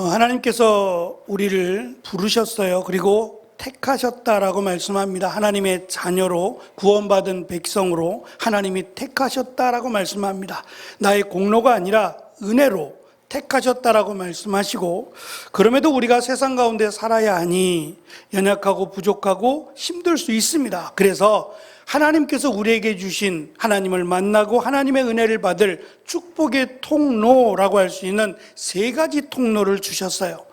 하나님께서 우리를 부르셨어요. 그리고 택하셨다라고 말씀합니다. 하나님의 자녀로 구원받은 백성으로 하나님이 택하셨다라고 말씀합니다. 나의 공로가 아니라 은혜로 택하셨다라고 말씀하시고, 그럼에도 우리가 세상 가운데 살아야 하니 연약하고 부족하고 힘들 수 있습니다. 그래서 하나님께서 우리에게 주신 하나님을 만나고 하나님의 은혜를 받을 축복의 통로라고 할 수 있는 세 가지 통로를 주셨어요.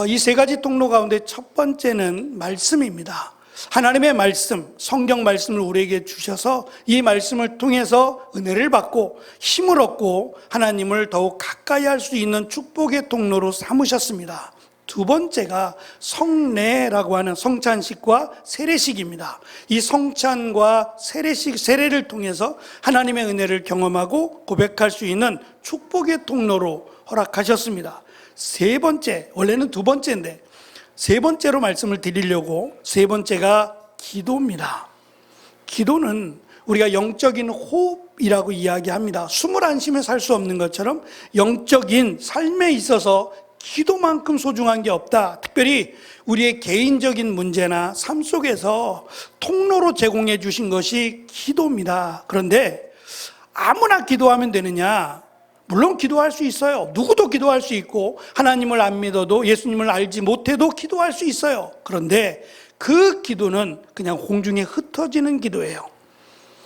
이 세 가지 통로 가운데 첫 번째는 말씀입니다. 하나님의 말씀, 성경 말씀을 우리에게 주셔서 이 말씀을 통해서 은혜를 받고 힘을 얻고 하나님을 더욱 가까이 할 수 있는 축복의 통로로 삼으셨습니다. 두 번째가 성례라고 하는 성찬식과 세례식입니다. 이 성찬과 세례를 통해서 하나님의 은혜를 경험하고 고백할 수 있는 축복의 통로로 허락하셨습니다. 세 번째, 원래는 두 번째인데 세 번째로 말씀을 드리려고, 세 번째가 기도입니다. 기도는 우리가 영적인 호흡이라고 이야기합니다. 숨을 안 쉬며 살 수 없는 것처럼 영적인 삶에 있어서 기도만큼 소중한 게 없다. 특별히 우리의 개인적인 문제나 삶 속에서 통로로 제공해 주신 것이 기도입니다. 그런데 아무나 기도하면 되느냐? 물론 기도할 수 있어요. 누구도 기도할 수 있고, 하나님을 안 믿어도, 예수님을 알지 못해도 기도할 수 있어요. 그런데 그 기도는 그냥 공중에 흩어지는 기도예요.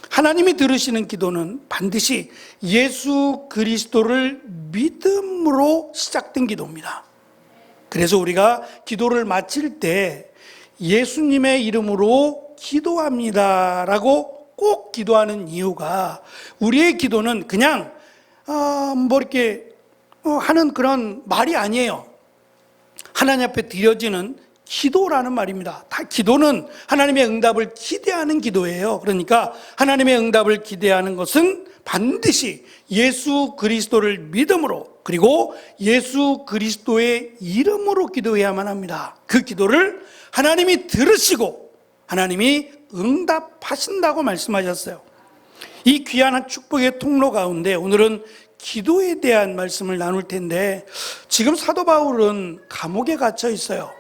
하나님이 들으시는 기도는 반드시 예수 그리스도를 믿음으로 시작된 기도입니다. 그래서 우리가 기도를 마칠 때 예수님의 이름으로 기도합니다라고 꼭 기도하는 이유가, 우리의 기도는 그냥 이렇게 하는 그런 말이 아니에요. 하나님 앞에 드려지는 기도라는 말입니다. 다 기도는 하나님의 응답을 기대하는 기도예요. 그러니까 하나님의 응답을 기대하는 것은 반드시 예수 그리스도를 믿음으로, 그리고 예수 그리스도의 이름으로 기도해야만 합니다. 그 기도를 하나님이 들으시고 하나님이 응답하신다고 말씀하셨어요. 이 귀한 축복의 통로 가운데 오늘은 기도에 대한 말씀을 나눌 텐데, 지금 사도 바울은 감옥에 갇혀 있어요.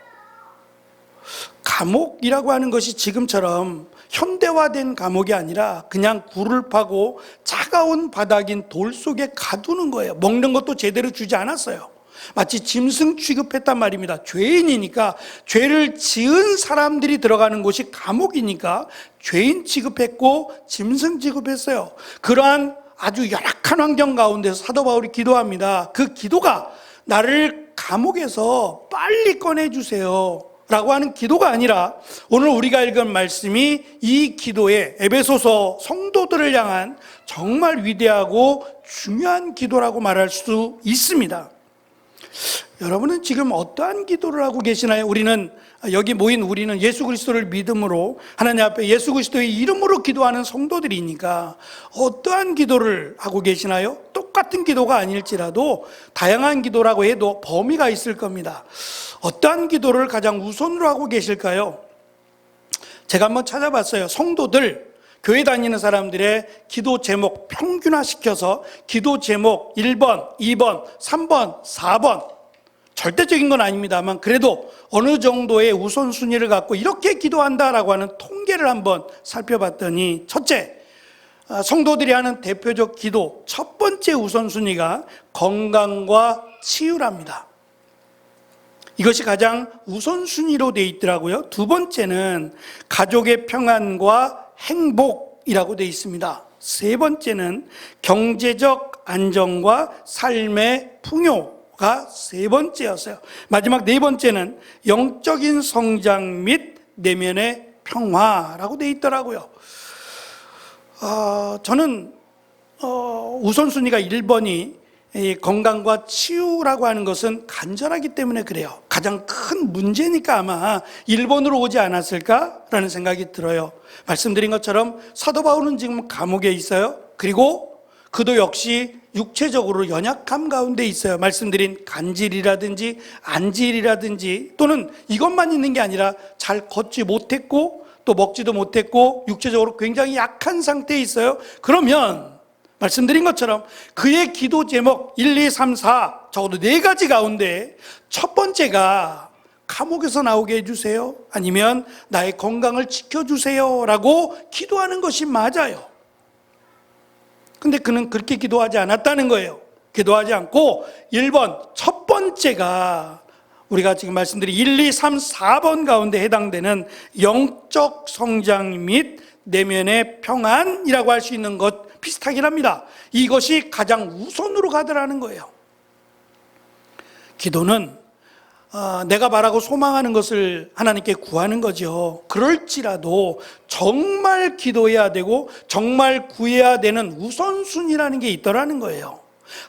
감옥이라고 하는 것이 지금처럼 현대화된 감옥이 아니라 그냥 굴을 파고 차가운 바닥인 돌 속에 가두는 거예요. 먹는 것도 제대로 주지 않았어요. 마치 짐승 취급했단 말입니다. 죄인이니까, 죄를 지은 사람들이 들어가는 곳이 감옥이니까 죄인 취급했고 짐승 취급했어요. 그러한 아주 열악한 환경 가운데서 사도 바울이 기도합니다. 그 기도가 나를 감옥에서 빨리 꺼내주세요 라고 하는 기도가 아니라, 오늘 우리가 읽은 말씀이 이 기도에 에베소서 성도들을 향한 정말 위대하고 중요한 기도라고 말할 수 있습니다. 여러분은 지금 어떠한 기도를 하고 계시나요? 여기 모인 우리는 예수 그리스도를 믿음으로 하나님 앞에 예수 그리스도의 이름으로 기도하는 성도들이니까 어떠한 기도를 하고 계시나요? 똑같은 기도가 아닐지라도 다양한 기도라고 해도 범위가 있을 겁니다. 어떠한 기도를 가장 우선으로 하고 계실까요? 제가 한번 찾아봤어요. 성도들, 교회 다니는 사람들의 기도 제목 평균화시켜서 기도 제목 1번, 2번, 3번, 4번, 절대적인 건 아닙니다만 그래도 어느 정도의 우선순위를 갖고 이렇게 기도한다라고 하는 통계를 한번 살펴봤더니, 첫째, 성도들이 하는 대표적 기도 첫 번째 우선순위가 건강과 치유랍니다. 이것이 가장 우선순위로 되어 있더라고요. 두 번째는 가족의 평안과 행복이라고 되어 있습니다. 세 번째는 경제적 안정과 삶의 풍요가 세 번째였어요. 마지막 네 번째는 영적인 성장 및 내면의 평화라고 되어 있더라고요. 저는 우선순위가 1번이 건강과 치유라고 하는 것은 간절하기 때문에 그래요. 가장 큰 문제니까 아마 1번으로 오지 않았을까라는 생각이 들어요. 말씀드린 것처럼 사도 바울은 지금 감옥에 있어요. 그리고 그도 역시 육체적으로 연약함 가운데 있어요. 말씀드린 간질이라든지 안질이라든지, 또는 이것만 있는 게 아니라 잘 걷지 못했고 또 먹지도 못했고 육체적으로 굉장히 약한 상태에 있어요. 그러면 말씀드린 것처럼 그의 기도 제목 1, 2, 3, 4 적어도 4가지 가운데 첫 번째가 감옥에서 나오게 해주세요, 아니면 나의 건강을 지켜주세요 라고 기도하는 것이 맞아요. 근데 그는 그렇게 기도하지 않았다는 거예요. 기도하지 않고 1번 첫 번째가 우리가 지금 말씀드린 1, 2, 3, 4번 가운데 해당되는 영적 성장 및 내면의 평안이라고 할 수 있는 것 비슷하긴 합니다. 이것이 가장 우선으로 가더라는 거예요. 기도는 내가 바라고 소망하는 것을 하나님께 구하는 거죠. 그럴지라도 정말 기도해야 되고 정말 구해야 되는 우선순위라는 게 있더라는 거예요.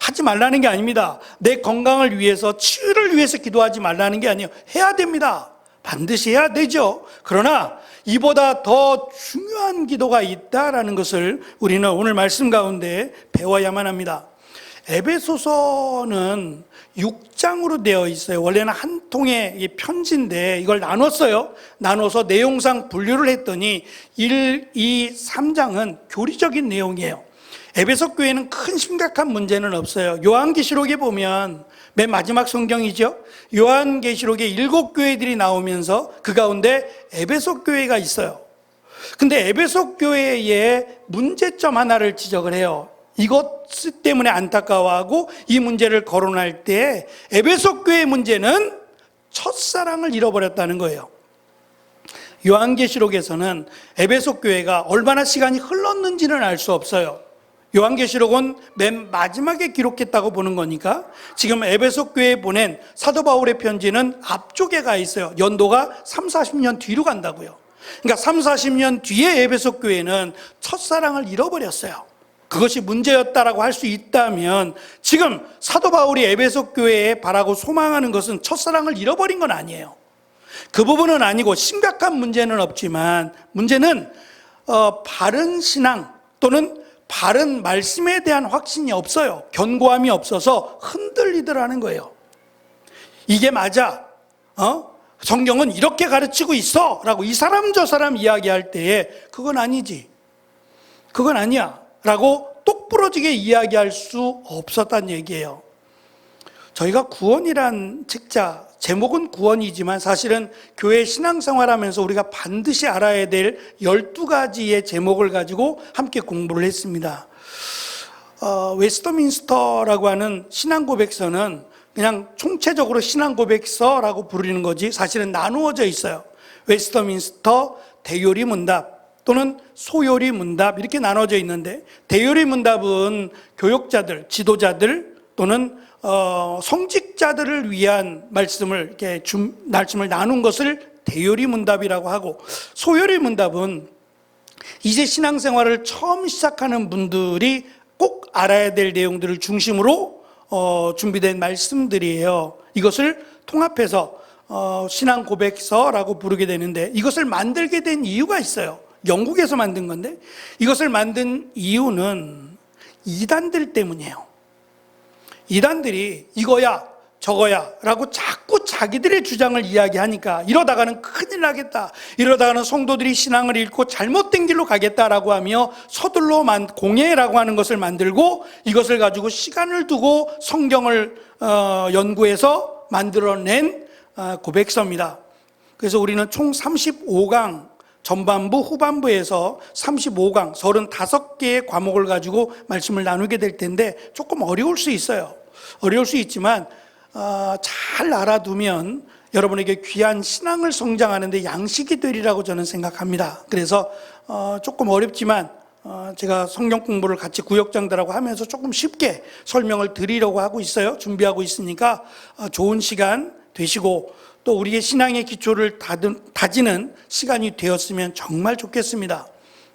하지 말라는 게 아닙니다. 내 건강을 위해서, 치유를 위해서 기도하지 말라는 게 아니에요. 해야 됩니다. 반드시 해야 되죠. 그러나 이보다 더 중요한 기도가 있다라는 것을 우리는 오늘 말씀 가운데 배워야만 합니다. 에베소서는 6장으로 되어 있어요. 원래는 한 통의 편지인데 이걸 나눴어요. 나눠서 내용상 분류를 했더니 1, 2, 3장은 교리적인 내용이에요. 에베소 교회는 큰 심각한 문제는 없어요. 요한계시록에 보면 맨 마지막 성경이죠. 요한계시록에 7교회들이 나오면서 그 가운데 에베소 교회가 있어요. 근데 에베소 교회의 문제점 하나를 지적을 해요. 이것 때문에 안타까워하고 이 문제를 거론할 때 에베소 교회의 문제는 첫사랑을 잃어버렸다는 거예요. 요한계시록에서는 에베소 교회가 얼마나 시간이 흘렀는지는 알 수 없어요. 요한계시록은 맨 마지막에 기록했다고 보는 거니까 지금 에베소 교회에 보낸 사도 바울의 편지는 앞쪽에 가 있어요. 연도가 3, 40년 뒤로 간다고요. 그러니까 3, 40년 뒤에 에베소 교회는 첫사랑을 잃어버렸어요. 그것이 문제였다라고 할 수 있다면 지금 사도 바울이 에베소 교회에 바라고 소망하는 것은 첫사랑을 잃어버린 건 아니에요. 그 부분은 아니고 심각한 문제는 없지만 문제는 바른 신앙 또는 바른 말씀에 대한 확신이 없어요. 견고함이 없어서 흔들리더라는 거예요. 이게 맞아, 성경은 이렇게 가르치고 있어 라고 이 사람 저 사람 이야기할 때에 그건 아니지, 그건 아니야 라고 똑부러지게 이야기할 수 없었다는 얘기예요. 저희가 구원이란 책자, 제목은 구원이지만 사실은 교회 신앙생활하면서 우리가 반드시 알아야 될 12가지의 제목을 가지고 함께 공부를 했습니다. 웨스터민스터라고 하는 신앙고백서는 그냥 총체적으로 신앙고백서라고 부르는 거지 사실은 나누어져 있어요. 웨스터민스터 대요리 문답 또는 소요리 문답 이렇게 나눠져 있는데, 대요리 문답은 교육자들, 지도자들 또는 성직자들을 위한 말씀을 나눈 것을 대요리 문답이라고 하고, 소요리 문답은 이제 신앙생활을 처음 시작하는 분들이 꼭 알아야 될 내용들을 중심으로 준비된 말씀들이에요. 이것을 통합해서 신앙 고백서라고 부르게 되는데, 이것을 만들게 된 이유가 있어요. 영국에서 만든 건데 이것을 만든 이유는 이단들 때문이에요. 이단들이 이거야 저거야 라고 자꾸 자기들의 주장을 이야기하니까 이러다가는 큰일 나겠다, 이러다가는 성도들이 신앙을 잃고 잘못된 길로 가겠다라고 하며 서둘러 공예라고 하는 것을 만들고 이것을 가지고 시간을 두고 성경을 연구해서 만들어낸 고백서입니다. 그래서 우리는 총 35강 전반부 후반부에서 35강 35개의 과목을 가지고 말씀을 나누게 될 텐데 조금 어려울 수 있어요. 어려울 수 있지만 잘 알아두면 여러분에게 귀한 신앙을 성장하는 데 양식이 되리라고 저는 생각합니다. 그래서 조금 어렵지만 제가 성경 공부를 같이 구역장들하고 하면서 조금 쉽게 설명을 드리려고 하고 있어요. 준비하고 있으니까 좋은 시간 되시고 또 우리의 신앙의 기초를 다지는 시간이 되었으면 정말 좋겠습니다.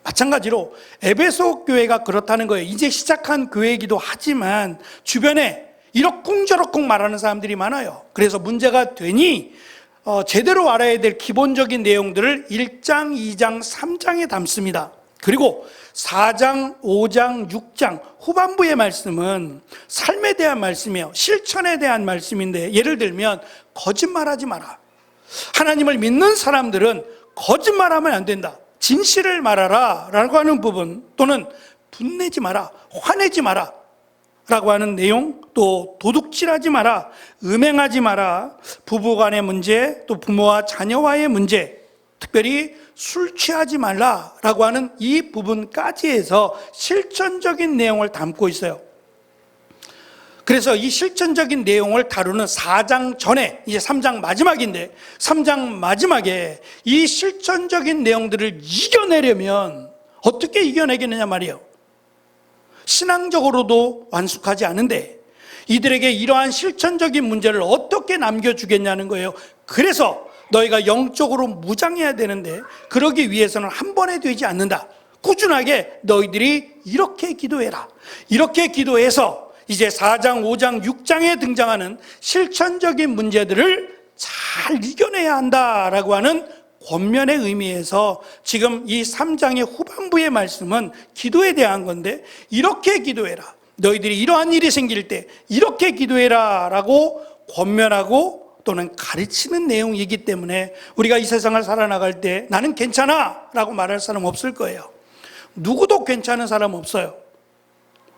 마찬가지로 에베소 교회가 그렇다는 거예요. 이제 시작한 교회이기도 하지만 주변에 이러쿵저러쿵 말하는 사람들이 많아요. 그래서 문제가 되니 제대로 알아야 될 기본적인 내용들을 1장, 2장, 3장에 담습니다. 그리고 4장, 5장, 6장 후반부의 말씀은 삶에 대한 말씀이에요. 실천에 대한 말씀인데, 예를 들면 거짓말하지 마라. 하나님을 믿는 사람들은 거짓말하면 안 된다. 진실을 말하라 라고 하는 부분, 또는 분내지 마라, 화내지 마라 라고 하는 내용, 또 도둑질하지 마라, 음행하지 마라, 부부간의 문제, 또 부모와 자녀와의 문제, 특별히 술 취하지 말라라고 하는 이 부분까지 해서 실천적인 내용을 담고 있어요. 그래서 이 실천적인 내용을 다루는 4장 전에, 이제 3장 마지막인데 3장 마지막에 이 실천적인 내용들을 이겨내려면 어떻게 이겨내겠느냐 말이에요. 신앙적으로도 완숙하지 않은데 이들에게 이러한 실천적인 문제를 어떻게 남겨주겠냐는 거예요. 그래서 너희가 영적으로 무장해야 되는데 그러기 위해서는 한 번에 되지 않는다. 꾸준하게 너희들이 이렇게 기도해라. 이렇게 기도해서 이제 4장, 5장, 6장에 등장하는 실천적인 문제들을 잘 이겨내야 한다라고 하는 권면의 의미에서 지금 이 3장의 후반부의 말씀은 기도에 대한 건데 이렇게 기도해라. 너희들이 이러한 일이 생길 때 이렇게 기도해라 라고 권면하고 또는 가르치는 내용이기 때문에 우리가 이 세상을 살아나갈 때 나는 괜찮아 라고 말할 사람 없을 거예요. 누구도 괜찮은 사람 없어요.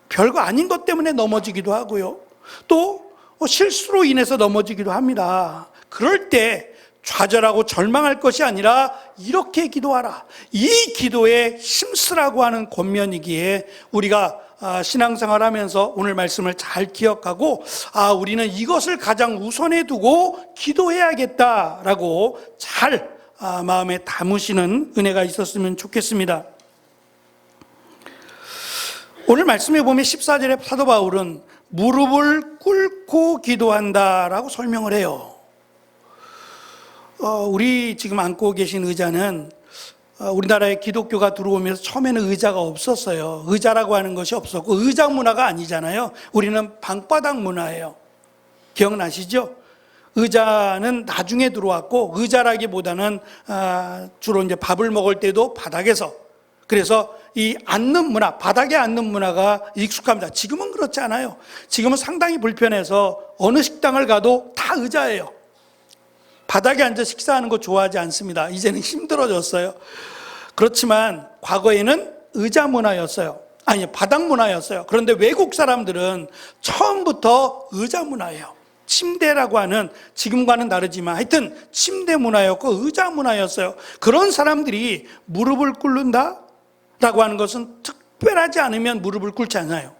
별거 아닌 것 때문에 넘어지기도 하고요. 또 실수로 인해서 넘어지기도 합니다. 그럴 때 좌절하고 절망할 것이 아니라 이렇게 기도하라. 이 기도에 힘쓰라고 하는 권면이기에 우리가 신앙생활 하면서 오늘 말씀을 잘 기억하고 우리는 이것을 가장 우선에 두고 기도해야겠다라고 잘 마음에 담으시는 은혜가 있었으면 좋겠습니다. 오늘 말씀에 보면 14절에 사도 바울은 무릎을 꿇고 기도한다라고 설명을 해요. 우리 지금 앉고 계신 의자는 우리나라에 기독교가 들어오면서 처음에는 의자가 없었어요. 의자라고 하는 것이 없었고 의자 문화가 아니잖아요. 우리는 방바닥 문화예요. 기억나시죠? 의자는 나중에 들어왔고 의자라기보다는 주로 이제 밥을 먹을 때도 바닥에서, 그래서 이 앉는 문화, 바닥에 앉는 문화가 익숙합니다. 지금은 그렇지 않아요. 지금은 상당히 불편해서 어느 식당을 가도 다 의자예요. 바닥에 앉아 식사하는 거 좋아하지 않습니다. 이제는 힘들어졌어요. 그렇지만 과거에는 의자 문화였어요. 아니, 바닥 문화였어요. 그런데 외국 사람들은 처음부터 의자 문화예요. 침대라고 하는, 지금과는 다르지만 하여튼 침대 문화였고 의자 문화였어요. 그런 사람들이 무릎을 꿇는다? 라고 하는 것은 특별하지 않으면 무릎을 꿇지 않아요.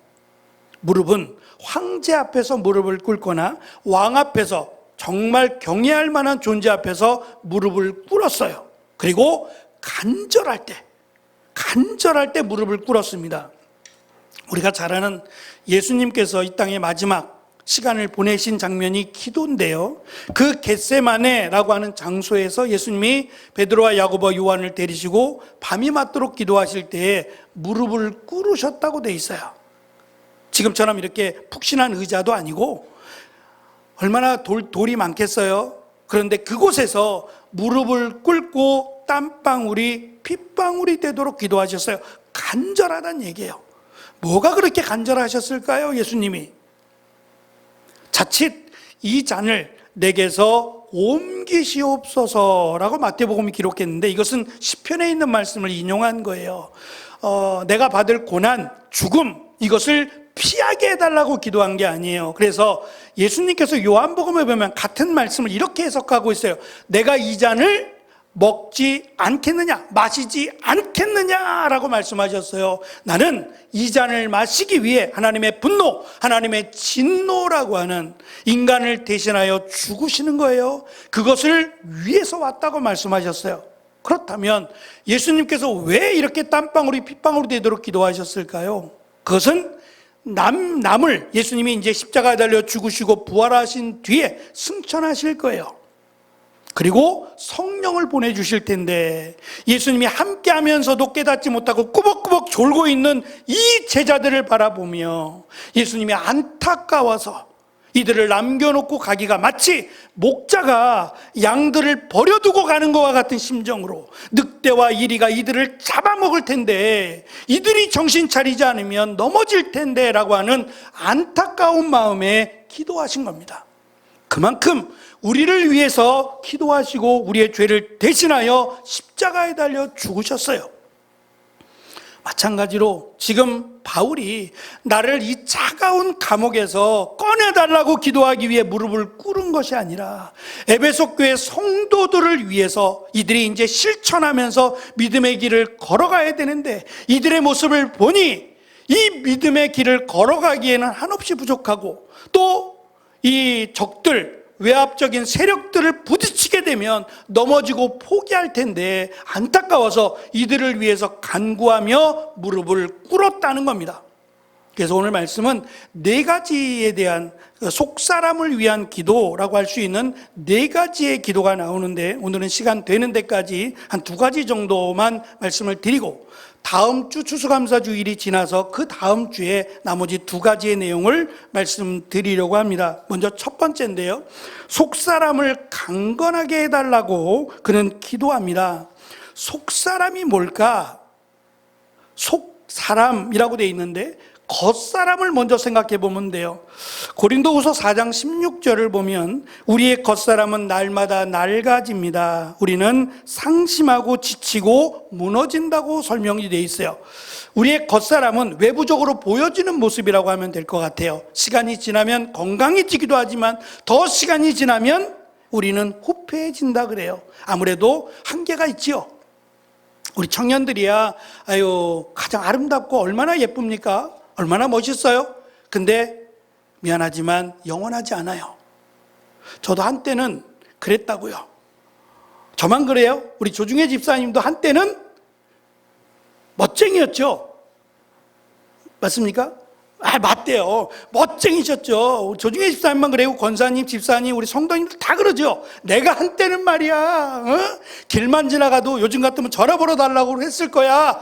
무릎은 황제 앞에서 무릎을 꿇거나 왕 앞에서 정말 경외할 만한 존재 앞에서 무릎을 꿇었어요. 그리고 간절할 때 무릎을 꿇었습니다. 우리가 잘 아는 예수님께서 이 땅의 마지막 시간을 보내신 장면이 기도인데요. 그 겟세마네라고 하는 장소에서 예수님이 베드로와 야고보, 요한을 데리시고 밤이 맞도록 기도하실 때에 무릎을 꿇으셨다고 돼 있어요. 지금처럼 이렇게 푹신한 의자도 아니고 얼마나 돌이 많겠어요. 그런데 그곳에서 무릎을 꿇고 땀방울이 핏방울이 되도록 기도하셨어요. 간절하다는 얘기예요. 뭐가 그렇게 간절하셨을까요? 예수님이 자칫 이 잔을 내게서 옮기시옵소서라고 마태복음이 기록했는데 이것은 시편에 있는 말씀을 인용한 거예요. 내가 받을 고난, 죽음, 이것을 피하게 해달라고 기도한 게 아니에요. 그래서 예수님께서 요한복음에 보면 같은 말씀을 이렇게 해석하고 있어요. 내가 이 잔을 먹지 않겠느냐, 마시지 않겠느냐라고 말씀하셨어요. 나는 이 잔을 마시기 위해 하나님의 분노, 하나님의 진노라고 하는 인간을 대신하여 죽으시는 거예요. 그것을 위해서 왔다고 말씀하셨어요. 그렇다면 예수님께서 왜 이렇게 땀방울이 핏방울이 되도록 기도하셨을까요? 그것은 남을 예수님이 이제 십자가에 달려 죽으시고 부활하신 뒤에 승천하실 거예요. 그리고 성령을 보내주실 텐데 예수님이 함께 하면서도 깨닫지 못하고 꾸벅꾸벅 졸고 있는 이 제자들을 바라보며 예수님이 안타까워서 이들을 남겨놓고 가기가 마치 목자가 양들을 버려두고 가는 것과 같은 심정으로 늑대와 이리가 이들을 잡아먹을 텐데 이들이 정신 차리지 않으면 넘어질 텐데 라고 하는 안타까운 마음에 기도하신 겁니다. 그만큼 우리를 위해서 기도하시고 우리의 죄를 대신하여 십자가에 달려 죽으셨어요. 마찬가지로 지금 바울이 나를 이 차가운 감옥에서 꺼내달라고 기도하기 위해 무릎을 꿇은 것이 아니라 에베소 교회 성도들을 위해서 이들이 이제 실천하면서 믿음의 길을 걸어가야 되는데 이들의 모습을 보니 이 믿음의 길을 걸어가기에는 한없이 부족하고 또 이 적들, 외압적인 세력들을 부딪히게 되면 넘어지고 포기할 텐데 안타까워서 이들을 위해서 간구하며 무릎을 꿇었다는 겁니다. 그래서 오늘 말씀은 네 가지에 대한 속사람을 위한 기도라고 할 수 있는 네 가지의 기도가 나오는데 오늘은 시간 되는 데까지 한 두 가지 정도만 말씀을 드리고 다음 주 추수감사주일이 지나서 그 다음 주에 나머지 두 가지의 내용을 말씀드리려고 합니다. 먼저 첫 번째인데요. 속사람을 강건하게 해달라고 그는 기도합니다. 속사람이 뭘까? 속사람이라고 되어 있는데 겉사람을 먼저 생각해 보면 돼요. 고린도후서 4장 16절을 보면 우리의 겉사람은 날마다 낡아집니다. 우리는 상심하고 지치고 무너진다고 설명이 되어 있어요. 우리의 겉사람은 외부적으로 보여지는 모습이라고 하면 될 것 같아요. 시간이 지나면 건강해지기도 하지만 더 시간이 지나면 우리는 후패해진다 그래요. 아무래도 한계가 있지요. 우리 청년들이야 가장 아름답고 얼마나 예쁩니까? 얼마나 멋있어요? 근데 미안하지만 영원하지 않아요. 저도 한때는 그랬다고요. 저만 그래요? 우리 조중혜 집사님도 한때는 멋쟁이였죠. 맞습니까? 맞대요. 멋쟁이셨죠. 조중혜 집사님만 그래요. 권사님, 집사님, 우리 성도님들 다 그러죠. 내가 한때는 말이야, 길만 지나가도 요즘 같으면 전화 벌어 달라고 했을 거야.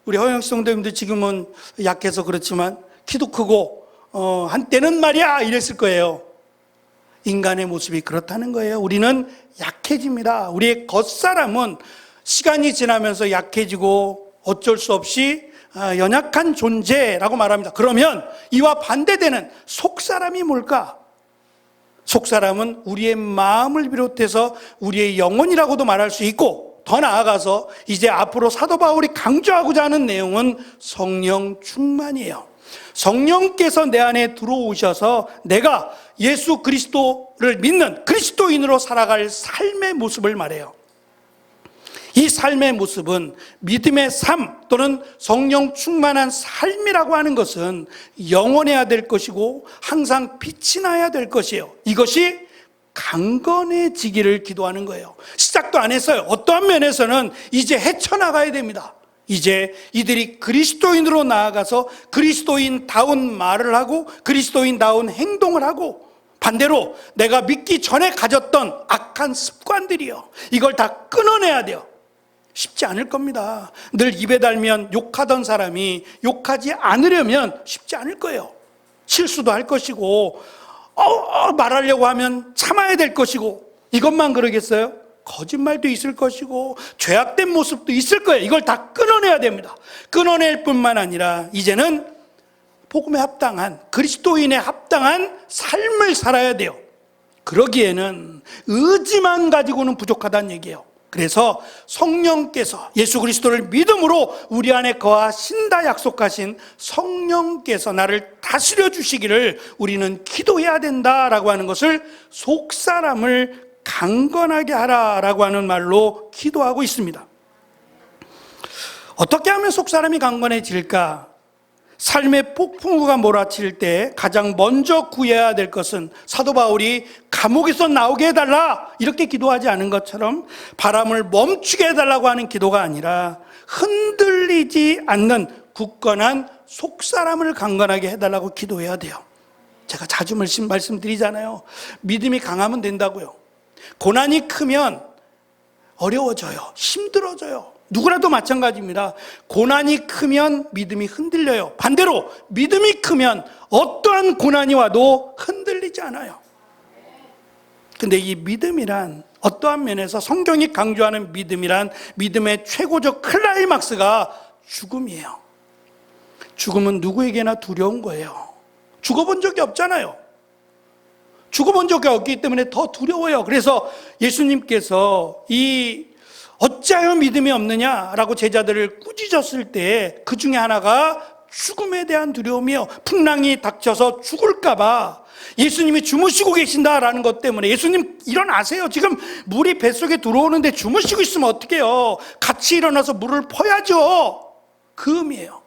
우리 허영 성도님들 지금은 약해서 그렇지만 키도 크고 한때는 말이야 이랬을 거예요. 인간의 모습이 그렇다는 거예요. 우리는 약해집니다. 우리의 겉사람은 시간이 지나면서 약해지고 어쩔 수 없이 연약한 존재라고 말합니다. 그러면 이와 반대되는 속사람이 뭘까? 속사람은 우리의 마음을 비롯해서 우리의 영혼이라고도 말할 수 있고 더 나아가서 이제 앞으로 사도 바울이 강조하고자 하는 내용은 성령 충만이에요. 성령께서 내 안에 들어오셔서 내가 예수 그리스도를 믿는 그리스도인으로 살아갈 삶의 모습을 말해요. 이 삶의 모습은 믿음의 삶 또는 성령 충만한 삶이라고 하는 것은 영원해야 될 것이고 항상 빛이 나야 될 것이에요. 이것이 강건해지기를 기도하는 거예요. 시작도 안 했어요. 어떠한 면에서는 이제 헤쳐나가야 됩니다. 이제 이들이 그리스도인으로 나아가서 그리스도인다운 말을 하고 그리스도인다운 행동을 하고 반대로 내가 믿기 전에 가졌던 악한 습관들이요. 이걸 다 끊어내야 돼요. 쉽지 않을 겁니다. 늘 입에 달면 욕하던 사람이 욕하지 않으려면 쉽지 않을 거예요. 실수도 할 것이고 말하려고 하면 참아야 될 것이고 이것만 그러겠어요? 거짓말도 있을 것이고 죄악된 모습도 있을 거예요. 이걸 다 끊어내야 됩니다. 끊어낼 뿐만 아니라 이제는 복음에 합당한 그리스도인에 합당한 삶을 살아야 돼요. 그러기에는 의지만 가지고는 부족하다는 얘기예요. 그래서 성령께서 예수 그리스도를 믿음으로 우리 안에 거하신다 약속하신 성령께서 나를 다스려 주시기를 우리는 기도해야 된다라고 하는 것을 속사람을 강건하게 하라라고 하는 말로 기도하고 있습니다. 어떻게 하면 속사람이 강건해질까? 삶의 폭풍우가 몰아칠 때 가장 먼저 구해야 될 것은 사도 바울이 감옥에서 나오게 해달라 이렇게 기도하지 않은 것처럼 바람을 멈추게 해달라고 하는 기도가 아니라 흔들리지 않는 굳건한 속사람을 강건하게 해달라고 기도해야 돼요. 제가 자주 말씀드리잖아요. 믿음이 강하면 된다고요. 고난이 크면 어려워져요. 힘들어져요. 누구라도 마찬가지입니다. 고난이 크면 믿음이 흔들려요. 반대로 믿음이 크면 어떠한 고난이 와도 흔들리지 않아요. 근데 이 믿음이란 어떠한 면에서 성경이 강조하는 믿음이란 믿음의 최고적 클라이막스가 죽음이에요. 죽음은 누구에게나 두려운 거예요. 죽어본 적이 없잖아요. 죽어본 적이 없기 때문에 더 두려워요. 그래서 예수님께서 이 어찌하여 믿음이 없느냐라고 제자들을 꾸짖었을 때 그 중에 하나가 죽음에 대한 두려움이요. 풍랑이 닥쳐서 죽을까봐 예수님이 주무시고 계신다라는 것 때문에 예수님 일어나세요. 지금 물이 뱃속에 들어오는데 주무시고 있으면 어떡해요. 같이 일어나서 물을 퍼야죠. 그 의미예요.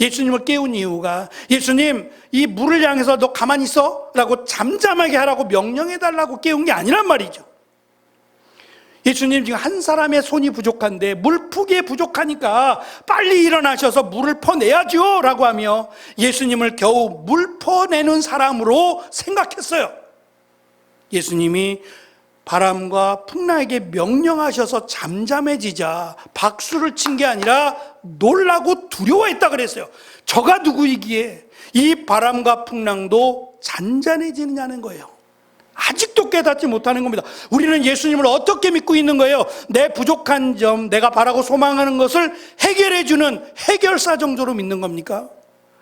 예수님을 깨운 이유가 예수님 이 물을 향해서 너 가만히 있어? 라고 잠잠하게 하라고 명령해달라고 깨운 게 아니란 말이죠. 예수님 지금 한 사람의 손이 부족한데 물 푸기에 부족하니까 빨리 일어나셔서 물을 퍼내야죠 라고 하며 예수님을 겨우 물 퍼내는 사람으로 생각했어요. 예수님이 바람과 풍랑에게 명령하셔서 잠잠해지자 박수를 친 게 아니라 놀라고 두려워했다 그랬어요. 저가 누구이기에 이 바람과 풍랑도 잔잔해지느냐는 거예요. 아직도 깨닫지 못하는 겁니다. 우리는 예수님을 어떻게 믿고 있는 거예요? 내 부족한 점, 내가 바라고 소망하는 것을 해결해 주는 해결사 정도로 믿는 겁니까?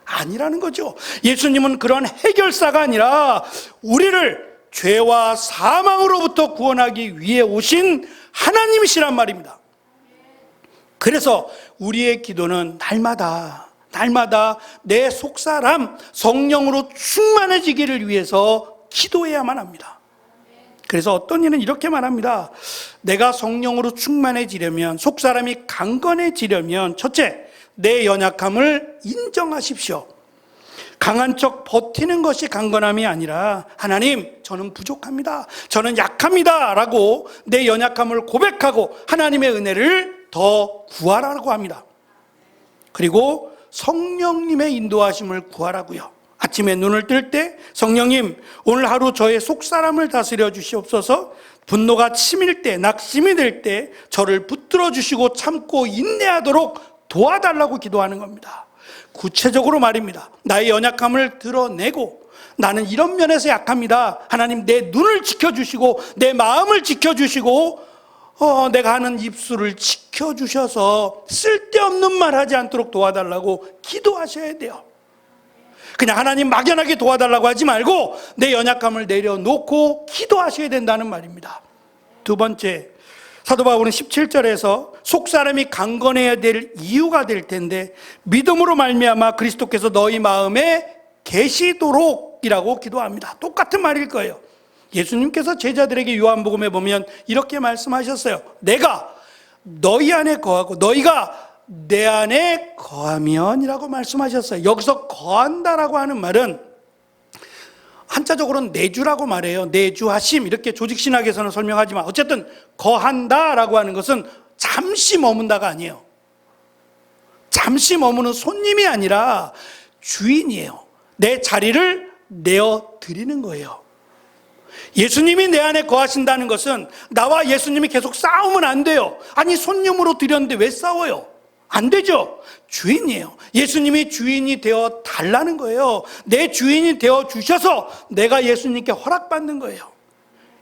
아니라는 거죠. 예수님은 그런 해결사가 아니라 우리를 죄와 사망으로부터 구원하기 위해 오신 하나님이시란 말입니다. 그래서 우리의 기도는 날마다 내 속사람 성령으로 충만해지기를 위해서 기도해야만 합니다. 그래서 어떤 이는 이렇게 말합니다. 내가 성령으로 충만해지려면, 속사람이 강건해지려면 첫째, 내 연약함을 인정하십시오. 강한 척 버티는 것이 강건함이 아니라 하나님 저는 부족합니다, 저는 약합니다 라고 내 연약함을 고백하고 하나님의 은혜를 더 구하라고 합니다. 그리고 성령님의 인도하심을 구하라고요. 아침에 눈을 뜰 때 성령님 오늘 하루 저의 속사람을 다스려 주시옵소서. 분노가 치밀 때, 낙심이 될 때 저를 붙들어 주시고 참고 인내하도록 도와달라고 기도하는 겁니다. 구체적으로 말입니다. 나의 연약함을 드러내고 나는 이런 면에서 약합니다. 하나님 내 눈을 지켜주시고 내 마음을 지켜주시고 내가 하는 입술을 지켜주셔서 쓸데없는 말 하지 않도록 도와달라고 기도하셔야 돼요. 그냥 하나님 막연하게 도와달라고 하지 말고 내 연약함을 내려놓고 기도하셔야 된다는 말입니다. 두 번째, 사도 바울은 17절에서 속사람이 강건해야 될 이유가 될 텐데 믿음으로 말미암아 그리스도께서 너희 마음에 계시도록이라고 기도합니다. 똑같은 말일 거예요. 예수님께서 제자들에게 요한복음에 보면 이렇게 말씀하셨어요. 내가 너희 안에 거하고 너희가 내 안에 거하면이라고 말씀하셨어요. 여기서 거한다라고 하는 말은 한자적으로는 내주라고 말해요. 내주하심 이렇게 조직신학에서는 설명하지만 어쨌든 거한다라고 하는 것은 잠시 머문다가 아니에요. 잠시 머무는 손님이 아니라 주인이에요. 내 자리를 내어드리는 거예요. 예수님이 내 안에 거하신다는 것은 나와 예수님이 계속 싸우면 안 돼요. 아니 손님으로 드렸는데 왜 싸워요? 안 되죠. 주인이에요. 예수님이 주인이 되어 달라는 거예요. 내 주인이 되어 주셔서 내가 예수님께 허락받는 거예요.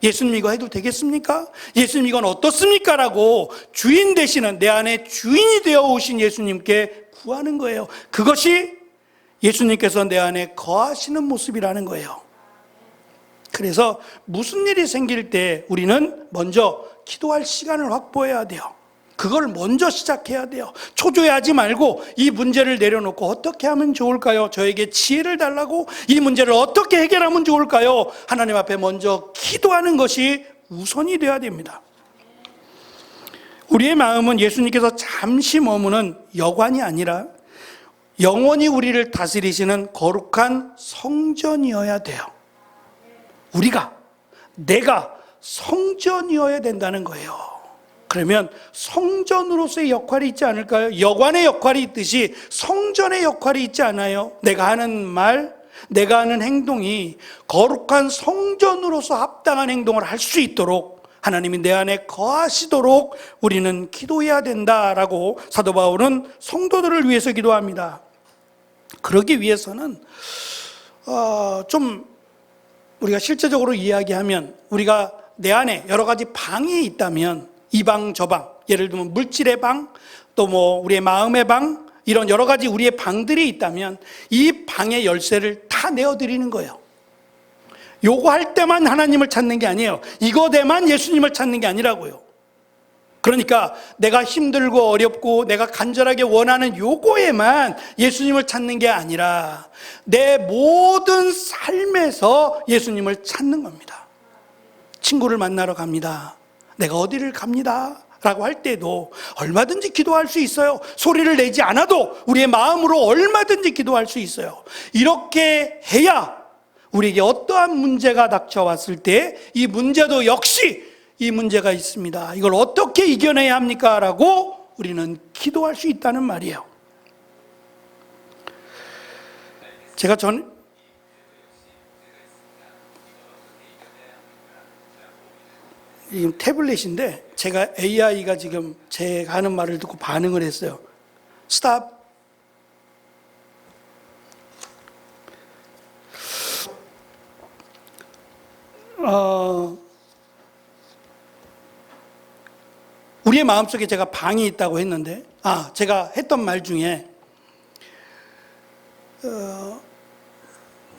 예수님 이거 해도 되겠습니까? 예수님 이건 어떻습니까? 라고 주인 되시는 내 안에 주인이 되어 오신 예수님께 구하는 거예요. 그것이 예수님께서 내 안에 거하시는 모습이라는 거예요. 그래서 무슨 일이 생길 때 우리는 먼저 기도할 시간을 확보해야 돼요. 그걸 먼저 시작해야 돼요. 초조해하지 말고 이 문제를 내려놓고 어떻게 하면 좋을까요? 저에게 지혜를 달라고 이 문제를 어떻게 해결하면 좋을까요? 하나님 앞에 먼저 기도하는 것이 우선이 되어야 됩니다. 우리의 마음은 예수님께서 잠시 머무는 여관이 아니라 영원히 우리를 다스리시는 거룩한 성전이어야 돼요. 내가 성전이어야 된다는 거예요. 그러면 성전으로서의 역할이 있지 않을까요? 여관의 역할이 있듯이 성전의 역할이 있지 않아요? 내가 하는 말, 내가 하는 행동이 거룩한 성전으로서 합당한 행동을 할 수 있도록 하나님이 내 안에 거하시도록 우리는 기도해야 된다라고 사도 바울은 성도들을 위해서 기도합니다. 그러기 위해서는 좀 우리가 실제적으로 이야기하면 우리가 내 안에 여러 가지 방이 있다면 이 방, 저 방, 예를 들면 물질의 방, 또 뭐 우리의 마음의 방, 이런 여러 가지 우리의 방들이 있다면 이 방의 열쇠를 다 내어드리는 거예요. 요거 할 때만 하나님을 찾는 게 아니에요. 이거 때만 예수님을 찾는 게 아니라고요. 그러니까 내가 힘들고 어렵고 내가 간절하게 원하는 요거에만 예수님을 찾는 게 아니라 내 모든 삶에서 예수님을 찾는 겁니다. 친구를 만나러 갑니다. 내가 어디를 갑니다 라고 할 때도 얼마든지 기도할 수 있어요. 소리를 내지 않아도 우리의 마음으로 얼마든지 기도할 수 있어요. 이렇게 해야 우리에게 어떠한 문제가 닥쳐왔을 때 이 문제도 역시 이 문제가 있습니다. 이걸 어떻게 이겨내야 합니까? 라고 우리는 기도할 수 있다는 말이에요. 제가 지금 태블릿인데 제가 AI가 지금 제가 하는 말을 듣고 반응을 했어요. 스탑. 우리의 마음속에 제가 방이 있다고 했는데, 제가 했던 말 중에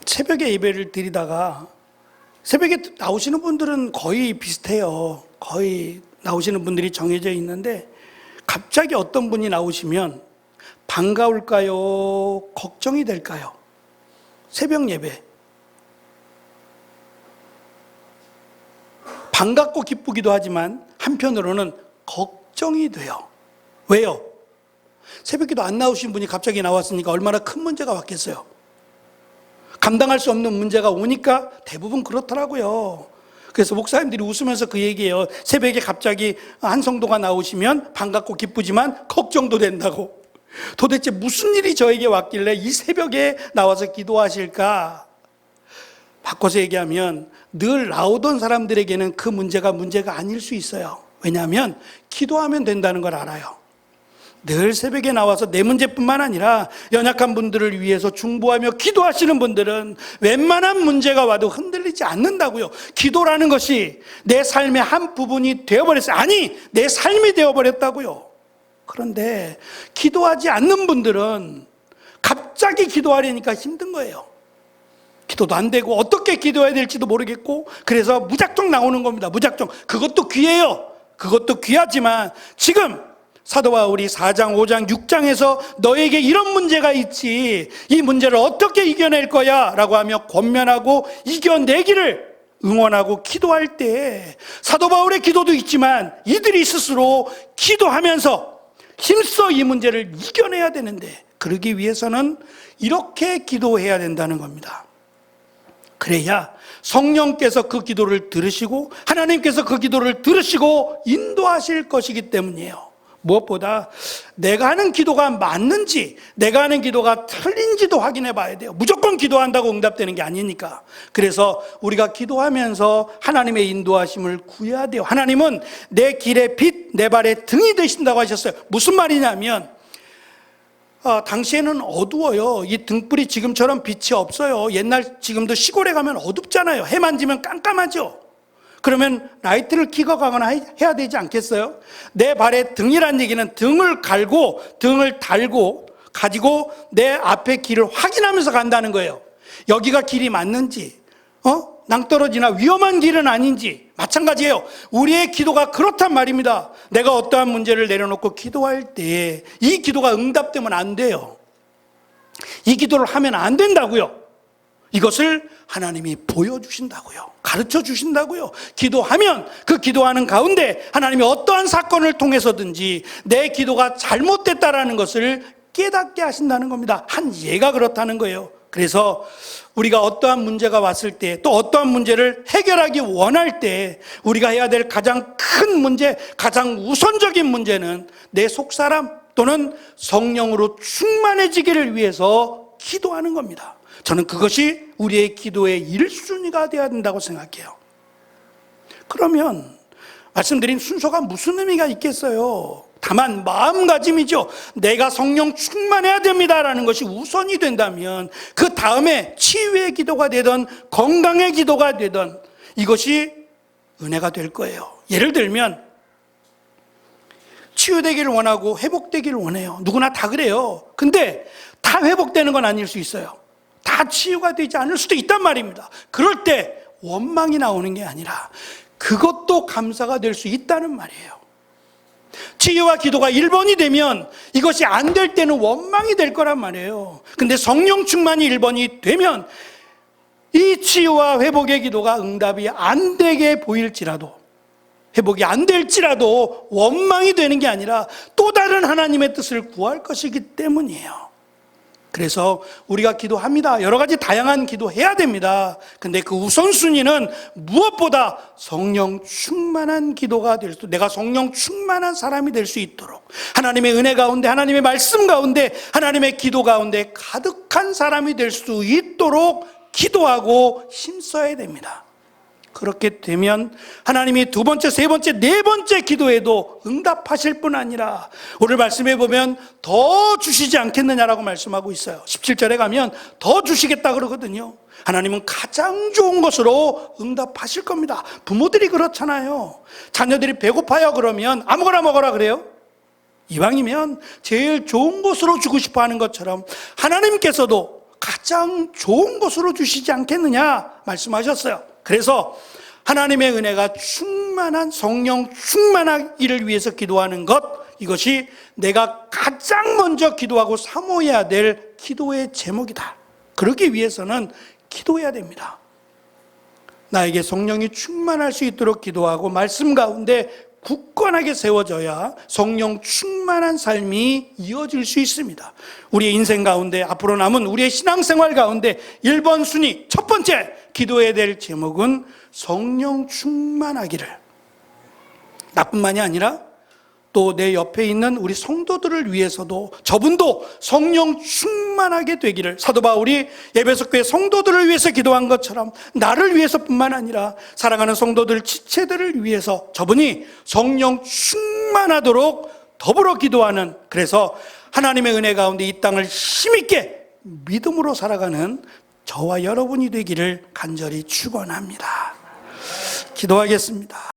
새벽에 예배를 드리다가 새벽에 나오시는 분들은 거의 비슷해요. 거의 나오시는 분들이 정해져 있는데 갑자기 어떤 분이 나오시면 반가울까요? 걱정이 될까요? 새벽 예배. 반갑고 기쁘기도 하지만 한편으로는 걱정이 돼요. 왜요? 새벽기도 안 나오신 분이 갑자기 나왔으니까 얼마나 큰 문제가 왔겠어요. 감당할 수 없는 문제가 오니까 대부분 그렇더라고요. 그래서 목사님들이 웃으면서 그 얘기예요. 새벽에 갑자기 한 성도가 나오시면 반갑고 기쁘지만 걱정도 된다고. 도대체 무슨 일이 저에게 왔길래 이 새벽에 나와서 기도하실까? 바꿔서 얘기하면 늘 나오던 사람들에게는 그 문제가 아닐 수 있어요. 왜냐하면 기도하면 된다는 걸 알아요. 늘 새벽에 나와서 내 문제뿐만 아니라 연약한 분들을 위해서 중보하며 기도하시는 분들은 웬만한 문제가 와도 흔들리지 않는다고요. 기도라는 것이 내 삶의 한 부분이 되어버렸어요. 아니, 내 삶이 되어버렸다고요. 그런데 기도하지 않는 분들은 갑자기 기도하려니까 힘든 거예요. 기도도 안 되고 어떻게 기도해야 될지도 모르겠고 그래서 무작정 나오는 겁니다. 무작정. 그것도 귀해요. 그것도 귀하지만 지금 사도 바울이 4장, 5장, 6장에서 너에게 이런 문제가 있지 이 문제를 어떻게 이겨낼 거야 라고 하며 권면하고 이겨내기를 응원하고 기도할 때 사도 바울의 기도도 있지만 이들이 스스로 기도하면서 힘써 이 문제를 이겨내야 되는데 그러기 위해서는 이렇게 기도해야 된다는 겁니다. 그래야 성령께서 그 기도를 들으시고 하나님께서 그 기도를 들으시고 인도하실 것이기 때문이에요. 무엇보다 내가 하는 기도가 맞는지 내가 하는 기도가 틀린지도 확인해 봐야 돼요. 무조건 기도한다고 응답되는 게 아니니까. 그래서 우리가 기도하면서 하나님의 인도하심을 구해야 돼요. 하나님은 내 길의 빛, 내 발의 등이 되신다고 하셨어요. 무슨 말이냐면 당시에는 어두워요. 이 등불이 지금처럼 빛이 없어요. 옛날 지금도 시골에 가면 어둡잖아요. 해만 지면 깜깜하죠. 그러면 라이트를 켜고 가거나 해야 되지 않겠어요? 내 발에 등이란 얘기는 등을 갈고 등을 달고 가지고 내 앞에 길을 확인하면서 간다는 거예요. 여기가 길이 맞는지 낭떠러지나 위험한 길은 아닌지 마찬가지예요. 우리의 기도가 그렇단 말입니다. 내가 어떠한 문제를 내려놓고 기도할 때 이 기도가 응답되면 안 돼요. 이 기도를 하면 안 된다고요. 이것을 하나님이 보여주신다고요. 가르쳐 주신다고요. 기도하면 그 기도하는 가운데 하나님이 어떠한 사건을 통해서든지 내 기도가 잘못됐다라는 것을 깨닫게 하신다는 겁니다. 한 예가 그렇다는 거예요. 그래서 우리가 어떠한 문제가 왔을 때 또 어떠한 문제를 해결하기 원할 때 우리가 해야 될 가장 큰 문제, 가장 우선적인 문제는 내 속사람 또는 성령으로 충만해지기를 위해서 기도하는 겁니다. 저는 그것이 우리의 기도의 1순위가 되어야 된다고 생각해요. 그러면 말씀드린 순서가 무슨 의미가 있겠어요? 다만 마음가짐이죠. 내가 성령 충만해야 됩니다라는 것이 우선이 된다면 그 다음에 치유의 기도가 되든 건강의 기도가 되든 이것이 은혜가 될 거예요. 예를 들면 치유되기를 원하고 회복되기를 원해요. 누구나 다 그래요. 근데 다 회복되는 건 아닐 수 있어요. 다 치유가 되지 않을 수도 있단 말입니다. 그럴 때 원망이 나오는 게 아니라 그것도 감사가 될 수 있다는 말이에요. 치유와 기도가 1번이 되면 이것이 안 될 때는 원망이 될 거란 말이에요. 근데 성령 충만이 1번이 되면 이 치유와 회복의 기도가 응답이 안 되게 보일지라도, 회복이 안 될지라도 원망이 되는 게 아니라 또 다른 하나님의 뜻을 구할 것이기 때문이에요. 그래서 우리가 기도합니다. 여러 가지 다양한 기도해야 됩니다. 근데 그 우선순위는 무엇보다 성령 충만한 기도가 될 수, 내가 성령 충만한 사람이 될 수 있도록 하나님의 은혜 가운데, 하나님의 말씀 가운데, 하나님의 기도 가운데 가득한 사람이 될 수 있도록 기도하고 힘써야 됩니다. 그렇게 되면 하나님이 두 번째, 세 번째, 네 번째 기도에도 응답하실 뿐 아니라 오늘 말씀해 보면 더 주시지 않겠느냐라고 말씀하고 있어요. 17절에 가면 더 주시겠다 그러거든요. 하나님은 가장 좋은 것으로 응답하실 겁니다. 부모들이 그렇잖아요. 자녀들이 배고파요 그러면 아무거나 먹어라 그래요. 이왕이면 제일 좋은 것으로 주고 싶어 하는 것처럼 하나님께서도 가장 좋은 것으로 주시지 않겠느냐 말씀하셨어요. 그래서 하나님의 은혜가 충만한, 성령 충만하기를 위해서 기도하는 것, 이것이 내가 가장 먼저 기도하고 사모해야 될 기도의 제목이다. 그러기 위해서는 기도해야 됩니다. 나에게 성령이 충만할 수 있도록 기도하고 말씀 가운데 굳건하게 세워져야 성령 충만한 삶이 이어질 수 있습니다. 우리의 인생 가운데, 앞으로 남은 우리의 신앙생활 가운데 1번 순위, 첫 번째 기도해야 될 제목은 성령 충만하기를. 나뿐만이 아니라 또 내 옆에 있는 우리 성도들을 위해서도 저분도 성령 충만하게 되기를, 사도 바울이 에베소 교회 성도들을 위해서 기도한 것처럼 나를 위해서뿐만 아니라 사랑하는 성도들 지체들을 위해서 저분이 성령 충만하도록 더불어 기도하는, 그래서 하나님의 은혜 가운데 이 땅을 힘있게 믿음으로 살아가는 저와 여러분이 되기를 간절히 축원합니다. 기도하겠습니다.